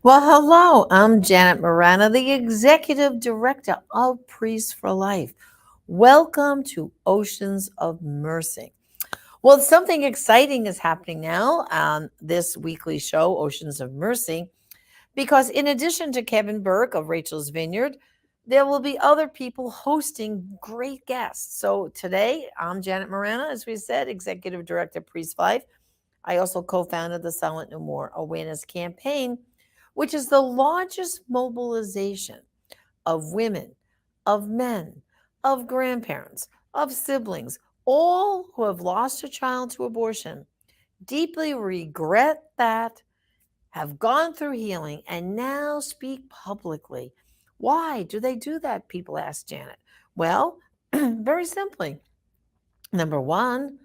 Well, hello. I'm Janet Morana, the Executive Director of Priests for Life. Welcome to Oceans of Mercy. Well, something exciting is happening now on this weekly show, Oceans of Mercy, because in addition to Kevin Burke of Rachel's Vineyard, there will be other people hosting great guests. So today, I'm Janet Morana, as we said, Executive Director, Priests for Life. I also co founded the Silent No More Awareness Campaign, which is the largest mobilization of women, of men, of grandparents, of siblings, all who have lost a child to abortion, deeply regret that, have gone through healing, and now speak publicly. Why do they do that? People ask Janet. Well, very simply. Number one,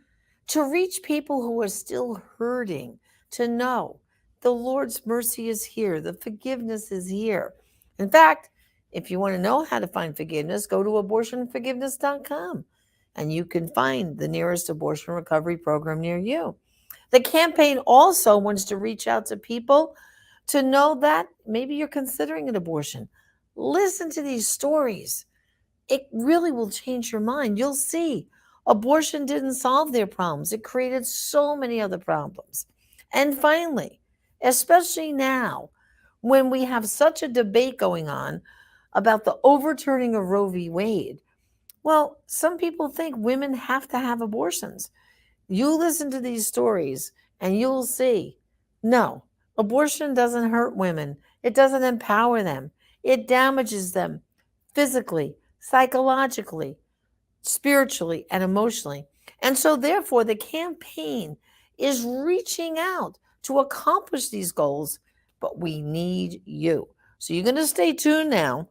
to reach people who are still hurting, to know the Lord's mercy is here, the forgiveness is here. In fact, if you want to know how to find forgiveness, go to abortionforgiveness.com and you can find the nearest abortion recovery program near you. The campaign also wants to reach out to people to know that maybe you're considering an abortion. Listen to these stories. It really will change your mind. You'll see abortion didn't solve their problems, it created so many other problems. And finally, especially now, when we have such a debate going on about the overturning of Roe v. Wade, well, some people think women have to have abortions. You listen to these stories and you'll see no, abortion doesn't hurt women, it doesn't empower them, it damages them physically, psychologically, spiritually, and emotionally. And so, therefore, the campaign is reaching out to accomplish these goals, but we need you. So, you're going to stay tuned now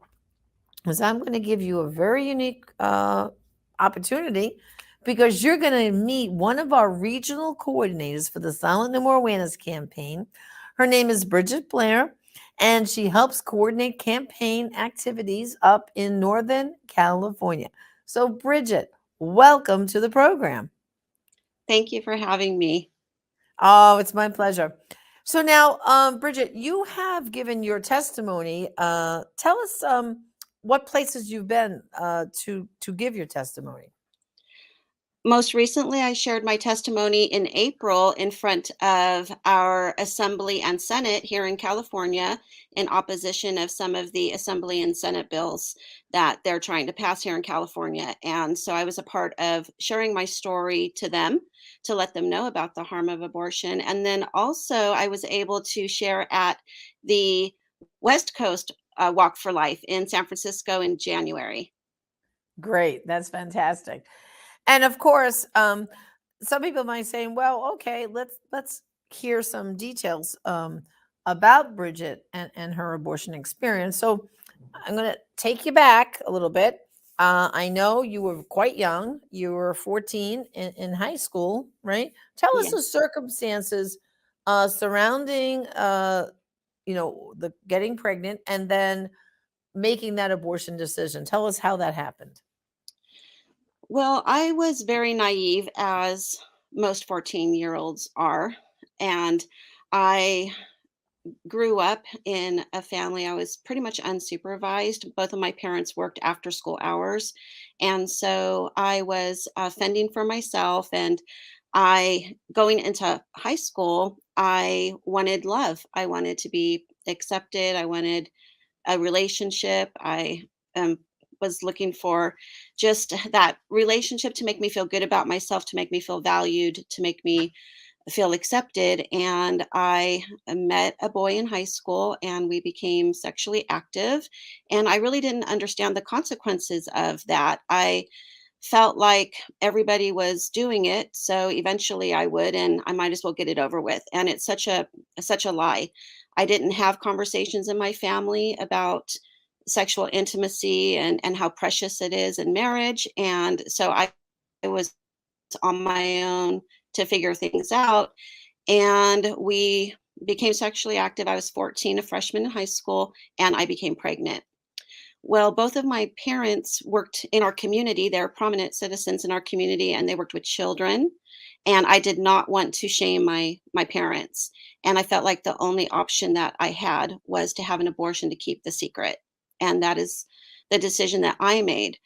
because I'm going to give you a very unique opportunity because you're going to meet one of our regional coordinators for the Silent No More Awareness campaign. Her name is Bridget Blair, and she helps coordinate campaign activities up in Northern California. So, Bridget, welcome to the program. Thank you for having me. Oh, it's my pleasure. So now, Bridget, you have given your testimony. Tell us what places you've been to give your testimony. Most recently, I shared my testimony in April in front of our Assembly and Senate here in California in opposition of some of the Assembly and Senate bills that they're trying to pass here in California. And so I was a part of sharing my story to them to let them know about the harm of abortion. And then also, I was able to share at the West Coast Walk for Life in San Francisco in January. Great, that's fantastic. And of course, some people might say, "Well, okay, let's hear some details about Bridget and her abortion experience." So I'm going to take you back a little bit. I know you were quite young. You were 14 in high school, right? Tell us Yeah. the circumstances surrounding, the getting pregnant and then making that abortion decision. Tell us how that happened. Well, I was very naive, as most 14-year-olds are. And I grew up in a family, I was pretty much unsupervised. Both of my parents worked after school hours. And so I was fending for myself. And going into high school, I wanted love. I wanted to be accepted. I wanted a relationship. I was looking for just that relationship to make me feel good about myself, to make me feel valued, to make me feel accepted. And I met a boy in high school and we became sexually active. And I really didn't understand the consequences of that. I felt like everybody was doing it, so eventually I would, and I might as well get it over with. And it's such a lie. I didn't have conversations in my family about sexual intimacy and how precious it is in marriage. And so I was on my own to figure things out. And we became sexually active. I was 14, a freshman in high school, and I became pregnant. Well, both of my parents worked in our community. They're prominent citizens in our community, and they worked with children. And I did not want to shame my parents. And I felt like the only option that I had was to have an abortion to keep the secret. And that is the decision that I made.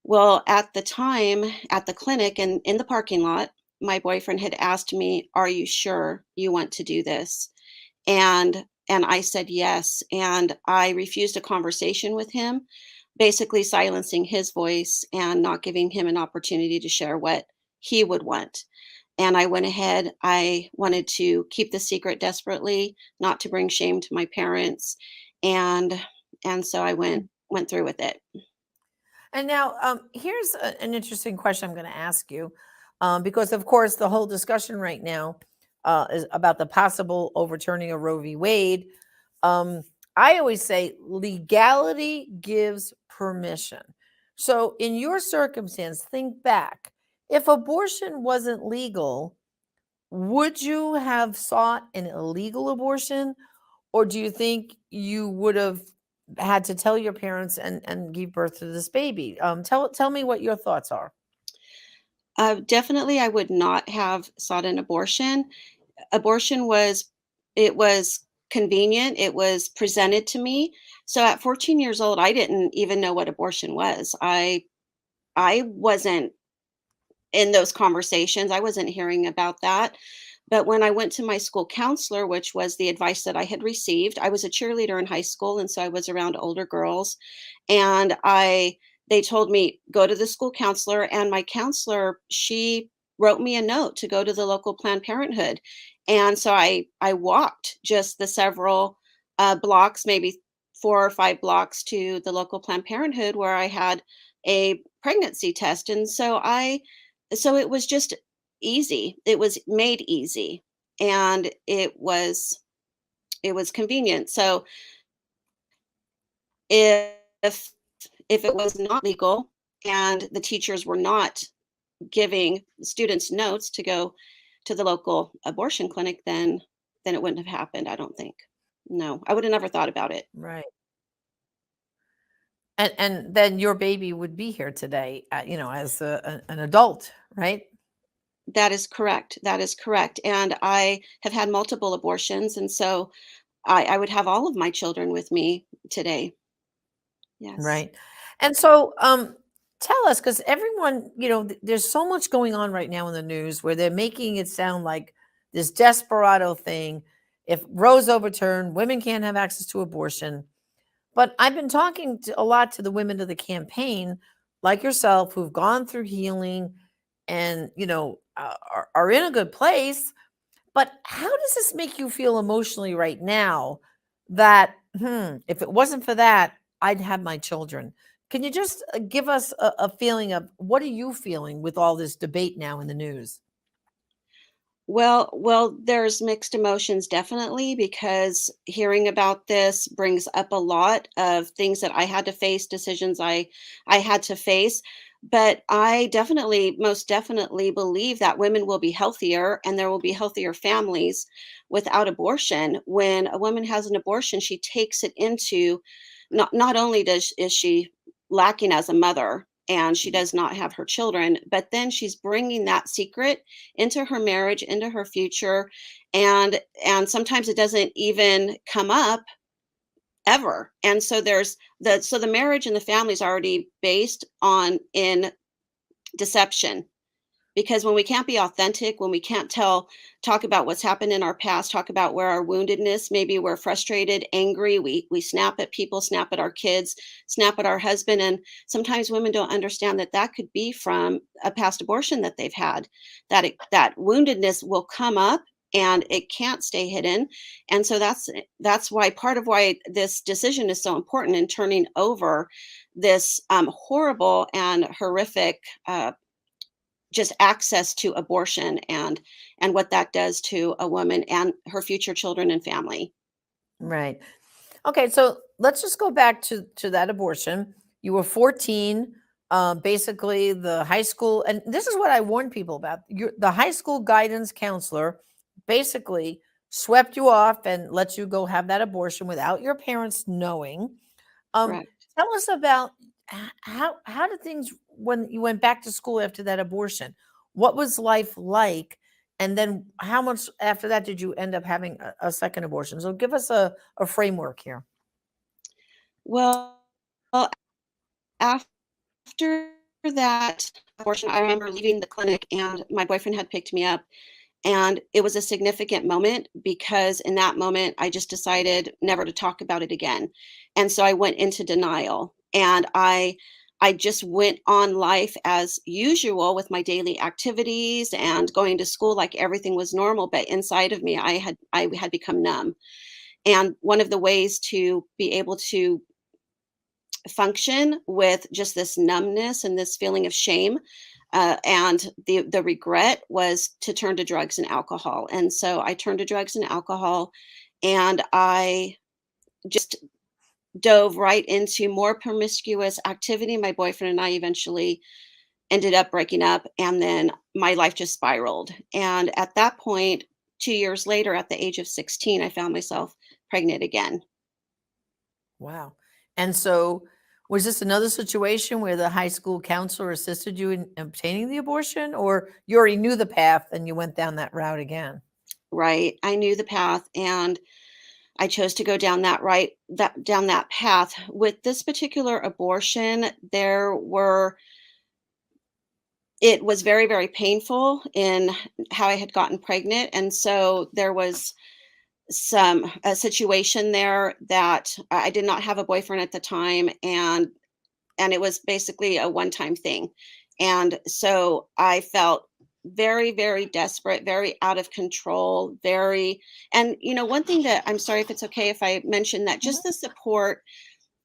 Well, at the time, at the clinic and in the parking lot, my boyfriend had asked me, "Are you sure you want to do this?" And I said yes, and I refused a conversation with him, basically silencing his voice and not giving him an opportunity to share what he would want. And I went ahead, I wanted to keep the secret desperately, not to bring shame to my parents, and and so I went through with it. And now, here's an interesting question I'm going to ask you, because of course the whole discussion right now is about the possible overturning of Roe v. Wade. Um, I always say legality gives permission. So, in your circumstance, think back. If abortion wasn't legal, would you have sought an illegal abortion, or do you think you would have had to tell your parents and give birth to this baby? Tell me what your thoughts are. Definitely, I would not have sought an abortion. Abortion was it was convenient, it was presented to me. So at 14 years old, I didn't even know what abortion was. I wasn't in those conversations. I wasn't hearing about that. But when I went to my school counselor, which was the advice that I had received, I was a cheerleader in high school, and so I was around older girls. And they told me, go to the school counselor. And my counselor, she wrote me a note to go to the local Planned Parenthood. And so I walked just the several blocks, maybe 4 or 5 blocks to the local Planned Parenthood where I had a pregnancy test. And so it was just easy. It was made easy, and it was convenient. So if if it was not legal and the teachers were not giving students notes to go to the local abortion clinic, then it wouldn't have happened, I don't think. No, I would have never thought about it. Right. And then your baby would be here today, as an adult, right? That is correct. That is correct. And I have had multiple abortions, and so I would have all of my children with me today. Yes. Right. And so, tell us, because everyone, there's so much going on right now in the news where they're making it sound like this desperado thing. If Roe's overturned, women can't have access to abortion. But I've been talking a lot to the women of the campaign, like yourself, who've gone through healing and, are in a good place. But how does this make you feel emotionally right now that, if it wasn't for that, I'd have my children? Can you just give us a feeling of what are you feeling with all this debate now in the news? Well, there's mixed emotions definitely because hearing about this brings up a lot of things that I had to face, decisions I had to face. But I definitely, most definitely believe that women will be healthier and there will be healthier families without abortion. When a woman has an abortion, she takes it into not only does is she lacking as a mother and she does not have her children, but then she's bringing that secret into her marriage, into her future, and sometimes it doesn't even come up ever. And so the marriage and the family is already based on in deception, because when we can't be authentic, when we can't talk about what's happened in our past, talk about where our woundedness, maybe we're frustrated, angry, we snap at people, snap at our kids, snap at our husband. And sometimes women don't understand that that could be from a past abortion that they've had, that woundedness will come up and it can't stay hidden. And so that's why part of why this decision is so important in turning over this horrible and horrific just access to abortion and what that does to a woman and her future children and family. Right. Okay, so let's just go back to that abortion. You were 14. Basically, the high school, and this is what I warn people about. The high school guidance counselor basically swept you off and let you go have that abortion without your parents knowing. Um, Correct. Tell us about how did things when you went back to school after that abortion? What was life like? And then how much after that did you end up having a second abortion? So give us a framework here. Well, after that abortion, I remember leaving the clinic and my boyfriend had picked me up. And it was a significant moment because in that moment, I just decided never to talk about it again. And so I went into denial and I just went on life as usual with my daily activities and going to school like everything was normal. But inside of me, I had become numb. And one of the ways to be able to function with just this numbness and this feeling of shame and the regret was to turn to drugs and alcohol. And so I turned to drugs and alcohol, and I just dove right into more promiscuous activity. My boyfriend and I eventually ended up breaking up, and then my life just spiraled. And at that point, 2 years later, at the age of 16, I found myself pregnant again. Wow. And so was this another situation where the high school counselor assisted you in obtaining the abortion, or you already knew the path and you went down that route again? Right, I knew the path, and I chose to go down that path. With this particular abortion, it was very, very painful in how I had gotten pregnant, and so there was a situation there that I did not have a boyfriend at the time, and it was basically a one-time thing. And so I felt very, very desperate, very out of control, very and one thing that I'm sorry if it's okay if I mention that Mhm. just the support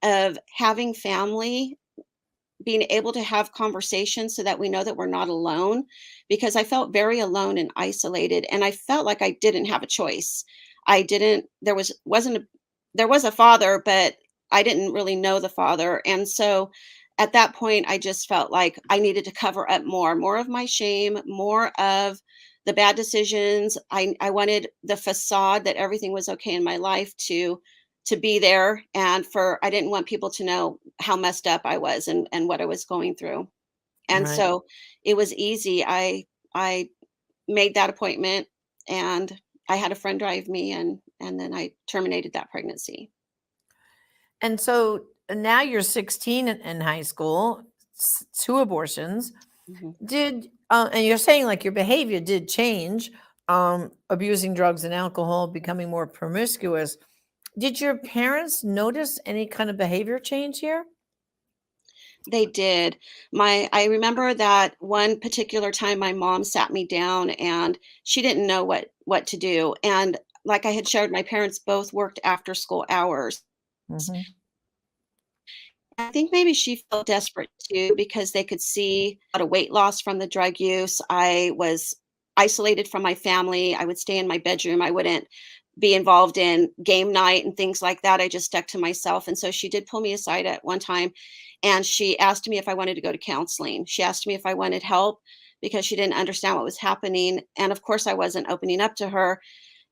of having family, being able to have conversations so that we know that we're not alone, because I felt very alone and isolated, and I felt like I didn't have a choice. I didn't there was wasn't a there was a father, but I didn't really know the father, and so at that point, I just felt like I needed to cover up more of my shame, more of the bad decisions. I wanted the facade that everything was okay in my life to be there, and for I didn't want people to know how messed up I was and what I was going through. And Right. so it was easy. I made that appointment, and I had a friend drive me, and then I terminated that pregnancy. And so now you're 16 in high school, two abortions. Mhm. And you're saying like your behavior did change, abusing drugs and alcohol, becoming more promiscuous. Did your parents notice any kind of behavior change here? They did. I remember that one particular time my mom sat me down and she didn't know what to do. And like I had shared, my parents both worked after school hours. Hmm. I think maybe she felt desperate too because they could see a lot of weight loss from the drug use. I was isolated from my family. I would stay in my bedroom. I wouldn't be involved in game night and things like that. I just stuck to myself. And so she did pull me aside at one time and she asked me if I wanted to go to counseling. She asked me if I wanted help because she didn't understand what was happening. And of course, I wasn't opening up to her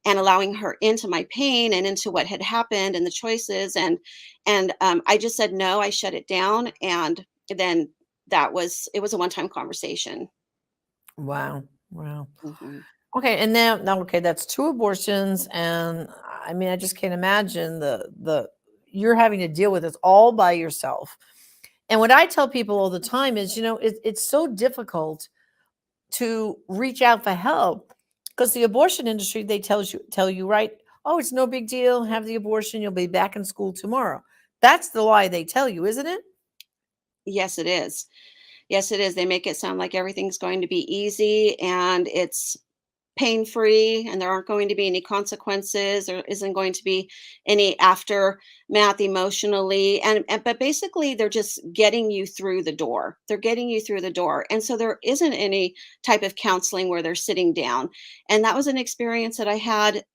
and allowing her into my pain and into what had happened and the choices and I just said no. I shut it down, and then it was a one-time conversation. Wow. Wow. Mhm. Okay, and now okay, that's two abortions, and I mean, I just can't imagine the you're having to deal with this all by yourself. And what I tell people all the time is, it's so difficult to reach out for help because the abortion industry they tell you right, oh, it's no big deal, have the abortion, you'll be back in school tomorrow. That's the lie they tell you, isn't it? Yes, it is. Yes, it is. They make it sound like everything's going to be easy and it's pain-free and there aren't going to be any consequences. There isn't going to be any aftermath emotionally. But basically they're just getting you through the door. They're getting you through the door. And so there isn't any type of counseling where they're sitting down. And that was an experience that I had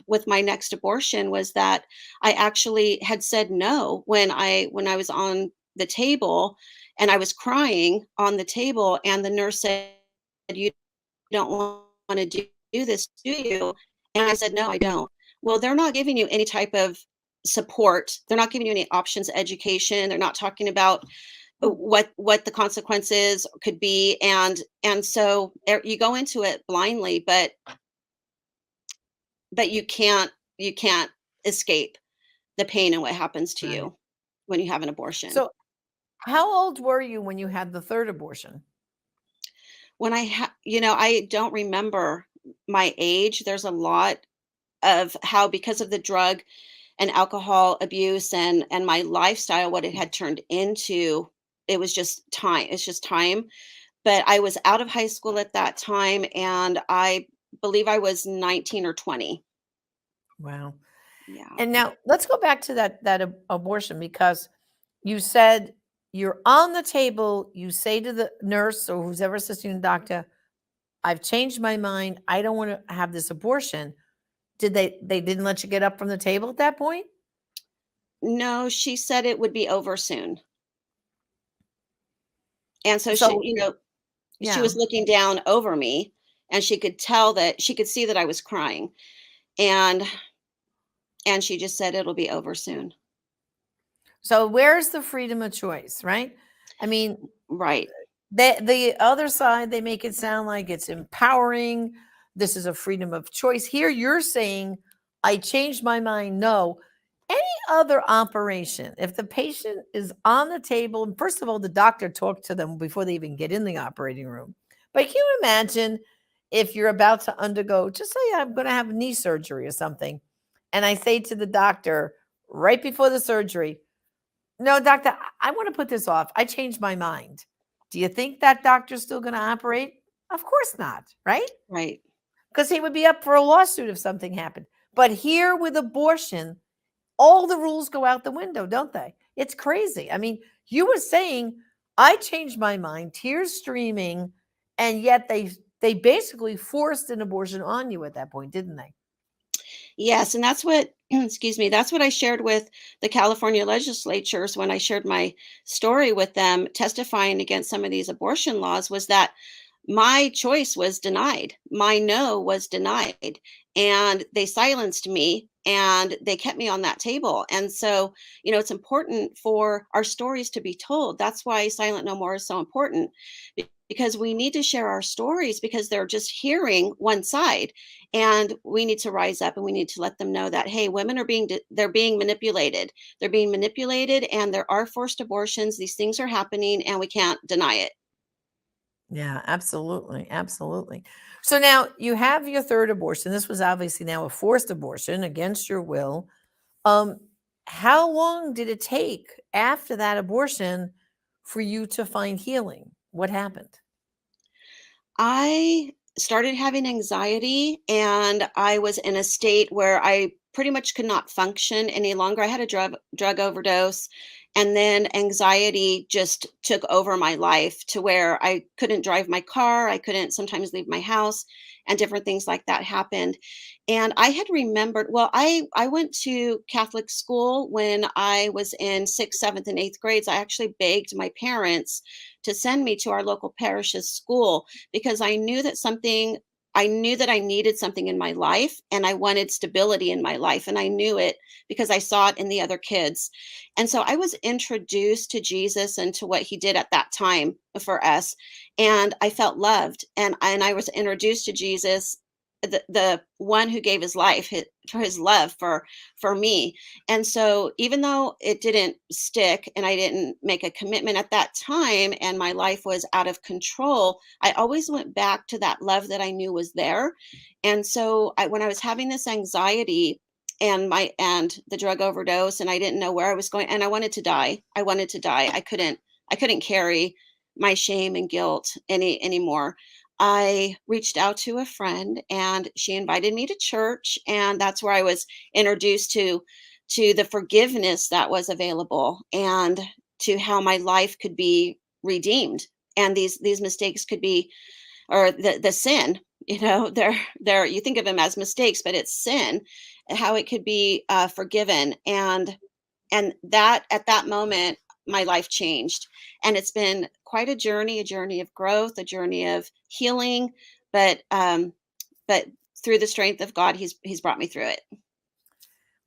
with my next abortion, was that I actually had said no when I was on the table and I was crying on the table, and the nurse said, "You don't want to do this, do you?" And I said, "No, I don't." Well, they're not giving you any type of support. They're not giving you any options, education. They're not talking about what the consequences could be, and so you go into it blindly, but you can't escape the pain and what happens to Right. you when you have an abortion. So, how old were you when you had the third abortion? When I don't remember my age. There's a lot of how, because of the drug and alcohol abuse and my lifestyle, what it had turned into, it was just time. It's just time. But I was out of high school at that time, and I believe I was 19 or 20. Wow. Yeah. And now let's go back to that abortion, because you said you're on the table. You say to the nurse or who's ever assisting the doctor, "I've changed my mind. I don't want to have this abortion." Did they didn't let you get up from the table at that point? No, she said it would be over soon. And so So she was yeah. looking down over me, and she could see that I was crying. And she just said it'll be over soon. So where's the freedom of choice, right? I mean, Right. the other side, they make it sound like it's empowering. This is a freedom of choice. Here you're saying, I changed my mind. No. Any other operation, if the patient is on the table, and first of all, the doctor talked to them before they even get in the operating room. But can you imagine if you're about to undergo, just say I'm going to have knee surgery or something, and I say to the doctor right before the surgery, "No, doctor, I want to put this off. I changed my mind." Do you think that doctor's still going to operate? Of course not, right? Right. Because he would be up for a lawsuit if something happened. But here with abortion, all the rules go out the window, don't they? It's crazy. I mean, you were saying, I changed my mind, tears streaming, and yet they basically forced an abortion on you at that point, didn't they? Yes, and that's what excuse me, that's what I shared with the California legislatures when I shared my story with them testifying against some of these abortion laws, was that my choice was denied. My no was denied. And they silenced me and they kept me on that table. And so, it's important for our stories to be told. That's why Silent No More is so important, because we need to share our stories, because they're just hearing one side. And we need to rise up and we need to let them know that, hey, women are they're being manipulated. They're being manipulated, and there are forced abortions. These things are happening and we can't deny it. Yeah, absolutely. Absolutely. So now you have your third abortion. This was obviously now a forced abortion against your will. Um, how long did it take after that abortion for you to find healing? What happened? I started having anxiety, and I was in a state where I pretty much could not function any longer. I had a drug overdose, and then anxiety just took over my life to where I couldn't drive my car, I couldn't sometimes leave my house, and different things like that happened. And I had remembered, well, I went to Catholic school when I was in 6th, 7th, and 8th grades. I actually begged my parents to send me to our local parish's school, because I knew that I needed something in my life, and I wanted stability in my life, and I knew it because I saw it in the other kids. And so I was introduced to Jesus and to what he did at that time for us, and I felt loved, and I was introduced to Jesus, the one who gave his life, for his love for me. And so, even though it didn't stick and I didn't make a commitment at that time and my life was out of control, I always went back to that love that I knew was there. And so, when I was having this anxiety and the drug overdose, and I didn't know where I was going, and I wanted to die. I wanted to die. I couldn't carry my shame and guilt anymore. I reached out to a friend, and she invited me to church, and that's where I was introduced to the forgiveness that was available, and to how my life could be redeemed, and these mistakes could be, or the sin, they're you think of them as mistakes, but it's sin, how it could be forgiven. And that, at that moment, my life changed, and it's been quite a journey of growth, a journey of healing. But um but through the strength of God, he's brought me through it.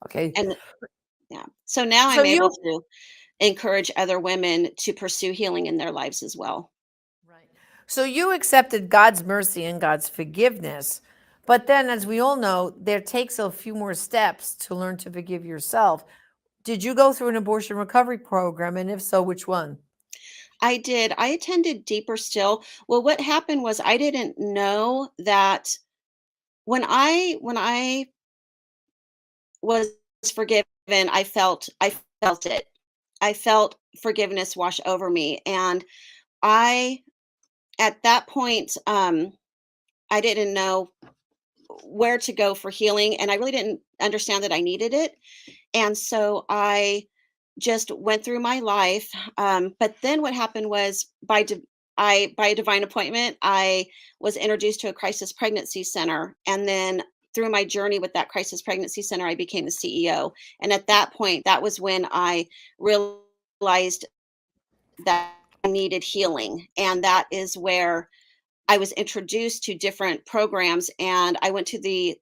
Okay. And Yeah. So now So I'm able you to encourage other women to pursue healing in their lives as well. Right. So you accepted God's mercy and God's forgiveness. But then, as we all know, there takes a few more steps to learn to forgive yourself. Did you go through an abortion recovery program? And if so, which one? I did. I attended Deeper Still. Well, what happened was I didn't know that when I was forgiven, I felt it. I felt forgiveness wash over me, and I at that point I didn't know where to go for healing, and I really didn't understand that I needed it. And so I just went through my life. But then what happened was by a divine appointment, I was introduced to a crisis pregnancy center. And then through my journey with that crisis pregnancy center, I became the CEO. And at that point, that was when I realized that I needed healing. And that is where I was introduced to different programs. And I went to the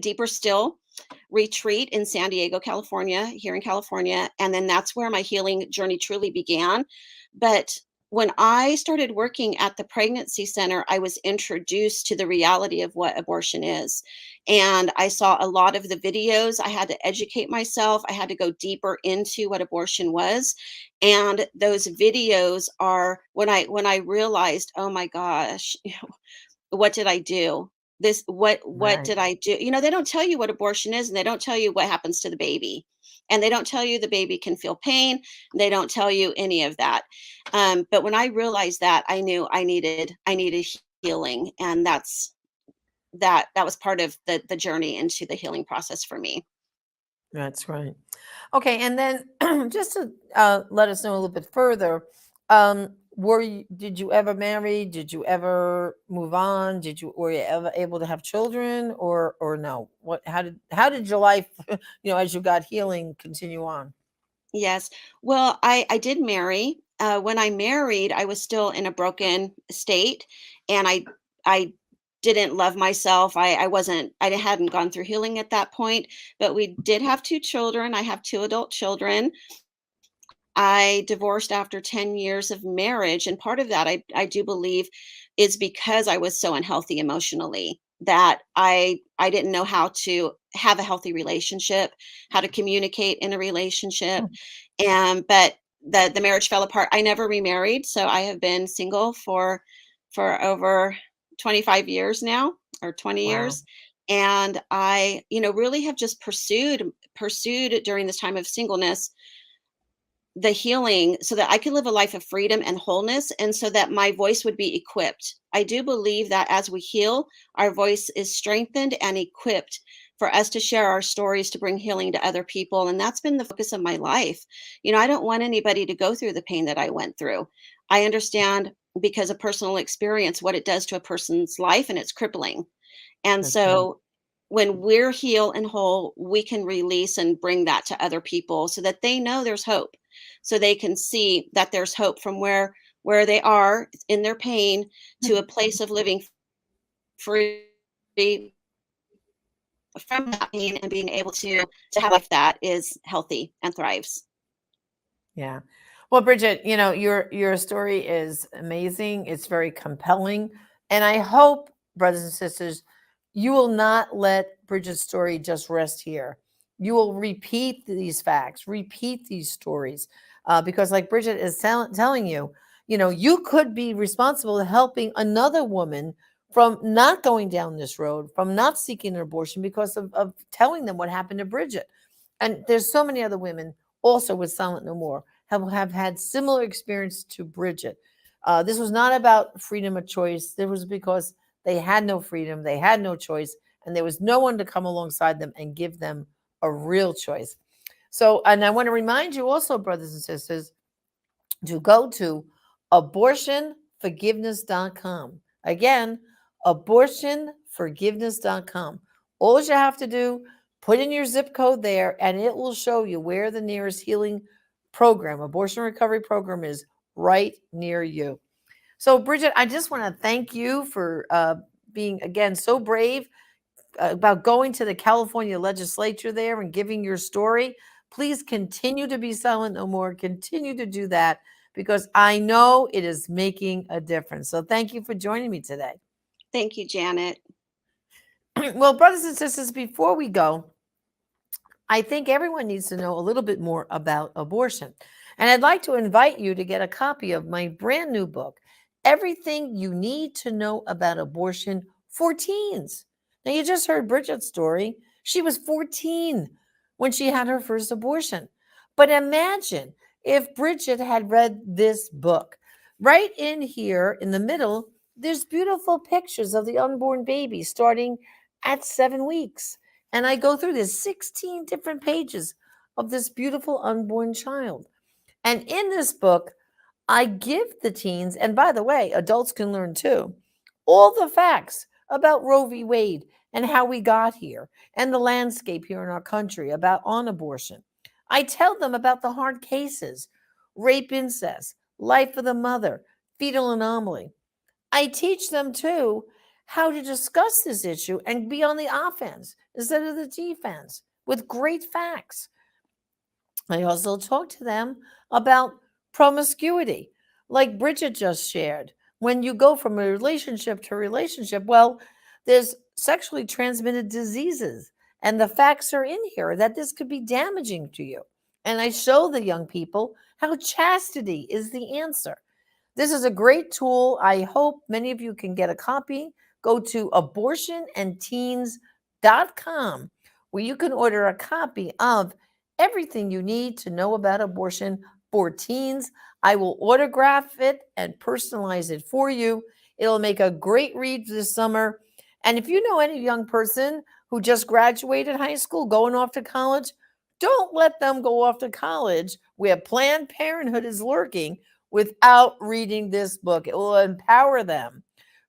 Deeper Still retreat in San Diego, California, here in California. And then that's where my healing journey truly began. But when I started working at the pregnancy center, I was introduced to the reality of what abortion is. And I saw a lot of the videos. I had to educate myself. I had to go deeper into what abortion was. And those videos are when I realized, oh my gosh, what did I do? What Right. did I do? They don't tell you what abortion is, and they don't tell you what happens to the baby. And they don't tell you the baby can feel pain. They don't tell you any of that. But when I realized that, I knew I needed healing, and that was part of the journey into the healing process for me. That's right. Okay, and then just to let us know a little bit further, did you ever marry? Did you ever move on? Were you ever able to have children, or no? How did your life, as you got healing, continue on? Yes. Well, I did marry. When I married, I was still in a broken state, and I didn't love myself. I hadn't gone through healing at that point, but we did have two children. I have two adult children. I divorced after 10 years of marriage, and part of that I do believe is because I was so unhealthy emotionally that I didn't know how to have a healthy relationship, how to communicate in a relationship. And but the marriage fell apart. I never remarried, so I have been single for over 25 years now, or 20 Wow. years. And I, really have just pursued during this time of singleness the healing so that I could live a life of freedom and wholeness, and so that my voice would be equipped. I do believe that as we heal, our voice is strengthened and equipped for us to share our stories to bring healing to other people. And that's been the focus of my life. I don't want anybody to go through the pain that I went through. I understand because of personal experience what it does to a person's life, and it's crippling. And That's right. so when we're healed and whole, we can release and bring that to other people so that they know there's hope. So they can see that there's hope from where they are in their pain to a place of living free from that pain and being able to have a life that is healthy and thrives. Yeah. Well, Bridget, your story is amazing. It's very compelling. And I hope, brothers and sisters, you will not let Bridget's story just rest here. You will repeat these facts, repeat these stories, because, like Bridget is telling you, you could be responsible for helping another woman from not going down this road, from not seeking an abortion because of telling them what happened to Bridget. And there's so many other women also with Silent No More have had similar experience to Bridget. This was not about freedom of choice. This was because they had no freedom, they had no choice, and there was no one to come alongside them and give them a real choice. So, and I want to remind you also, brothers and sisters, to go to abortionforgiveness.com. Again, abortionforgiveness.com. All you have to do, put in your zip code there, and it will show you where the nearest healing program, abortion recovery program, is right near you. So, Bridget, I just want to thank you for being, again, so brave about going to the California legislature there and giving your story. Please continue to be silent no more. Continue to do that because I know it is making a difference. So thank you for joining me today. Thank you, Janet. Well, brothers and sisters, before we go, I think everyone needs to know a little bit more about abortion. And I'd like to invite you to get a copy of my brand new book, Everything You Need to Know About Abortion for Teens. Now, you just heard Bridget's story. She was 14 when she had her first abortion. But imagine if Bridget had read this book. Right in here in the middle, there's beautiful pictures of the unborn baby starting at 7 weeks. And I go through this 16 different pages of this beautiful unborn child. And in this book, I give the teens, and by the way, adults can learn too, all the facts about Roe v. Wade and how we got here and the landscape here in our country about on abortion. I tell them about the hard cases, rape, incest, life of the mother, fetal anomaly. I teach them too how to discuss this issue and be on the offense instead of the defense with great facts. I also talk to them about promiscuity, like Bridget just shared. When you go from a relationship to relationship, well, there's sexually transmitted diseases, and the facts are in here that this could be damaging to you. And I show the young people how chastity is the answer. This is a great tool. I hope many of you can get a copy. Go to abortionandteens.com where you can order a copy of Everything You Need to Know About Abortion for Teens. I will autograph it and personalize it for you. It'll make a great read this summer. And if you know any young person who just graduated high school, going off to college, don't let them go off to college where Planned Parenthood is lurking without reading this book. It will empower them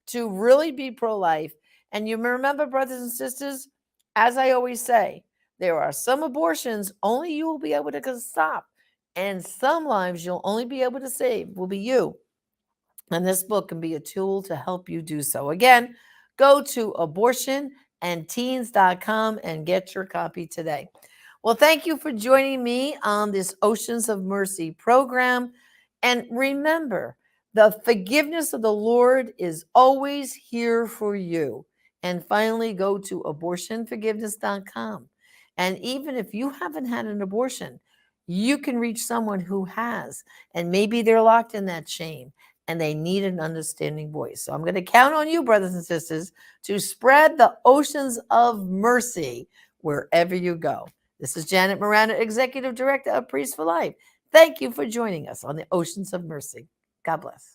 to really be pro life. And you remember, brothers and sisters, as I always say, there are some abortions only you will be able to stop, and some lives you'll only be able to save will be you. And this book can be a tool to help you do so. Again, go to abortionandteens.com and get your copy today. Well, thank you for joining me on this Oceans of Mercy program. And remember, the forgiveness of the Lord is always here for you. And finally, go to abortionforgiveness.com. And even if you haven't had an abortion, you can reach someone who has, and maybe they're locked in that shame and they need an understanding voice. So I'm going to count on you, brothers and sisters, to spread the oceans of mercy wherever you go. This is Janet Morana, Executive Director of Priests for Life. Thank you for joining us on the Oceans of Mercy. God bless.